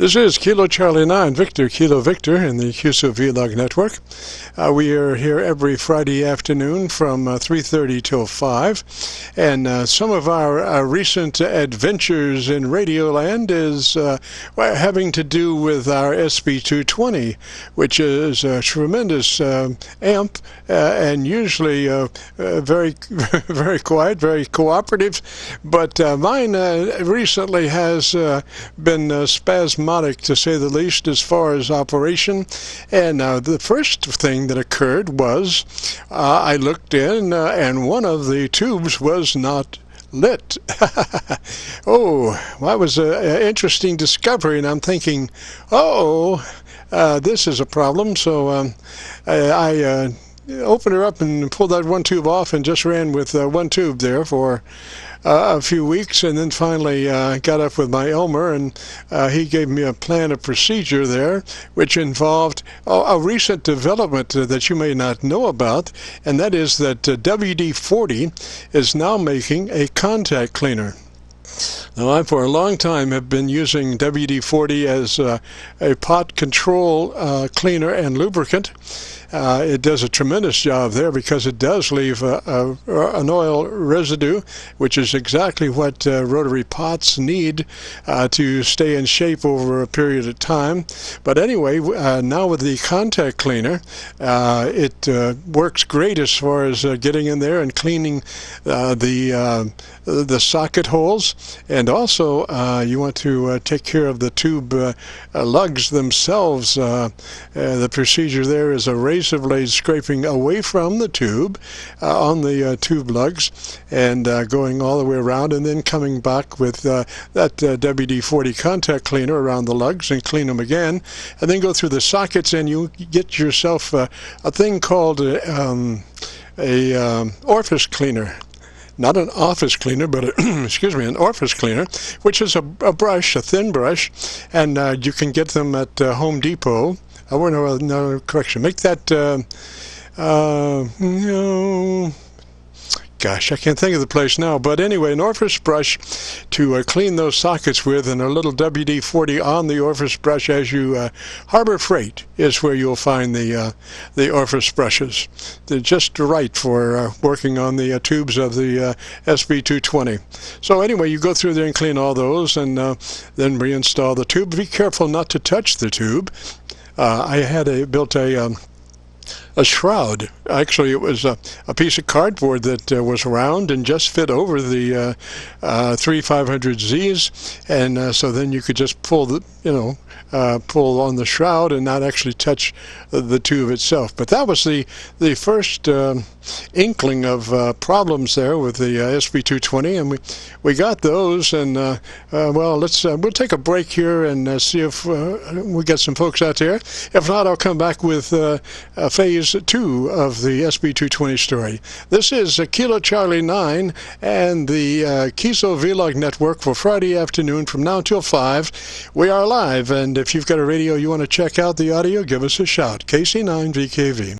This is Kilo Charlie 9, Victor, Kilo Victor in the Qso-Vlog network. We are here every Friday afternoon from 3:30 till 5. And some of our recent adventures in Radioland is having to do with our SB-220, which is a tremendous amp and usually very, very quiet, very cooperative. But mine recently has been spasmodic, to say the least, as far as operation. And the first thing that occurred was I looked in and one of the tubes was not lit. Oh, that was an interesting discovery, and I'm thinking, this is a problem. So I opened her up and pulled that one tube off and just ran with one tube there for a few weeks, and then finally got up with my Elmer, and he gave me a plan of procedure there, which involved a recent development that you may not know about, and that is that WD-40 is now making a contact cleaner. Now, I for a long time have been using WD-40 as a pot control cleaner and lubricant. It does a tremendous job there because it does leave an oil residue, which is exactly what rotary pots need to stay in shape over a period of time. But anyway, now with the contact cleaner, it works great as far as getting in there and cleaning the socket holes. And also, you want to take care of the tube lugs themselves. The procedure there is a razor blade scraping away from the tube on the tube lugs and going all the way around, and then coming back with that WD-40 contact cleaner around the lugs and clean them again, and then go through the sockets, and you get yourself a thing called an orifice cleaner. Not an office cleaner, but excuse me, an orifice cleaner, which is a brush, a thin brush, and you can get them at Home Depot. No, correction. Make that, gosh, I can't think of the place now. But anyway, an orifice brush to clean those sockets with, and a little WD-40 on the orifice brush as you Harbor Freight is where you'll find the orifice brushes. They're just right for working on the tubes of the SB-220. So anyway, you go through there and clean all those, and then reinstall the tube. Be careful not to touch the tube. I had built a shroud. Actually, it was a piece of cardboard that was round and just fit over the 3500Zs, and so then you could just pull pull on the shroud and not actually touch the tube itself. But that was the first inkling of problems there with the SB-220, and we got those. And well, we'll take a break here and see if we get some folks out there. If not, I'll come back with phase 2 of the SB-220 story. This is Kilo Charlie 9 and the Qso-Vlog network for Friday afternoon from now till 5. We are live, and if you've got a radio you want to check out the audio, give us a shout. JIM-KC9VKV.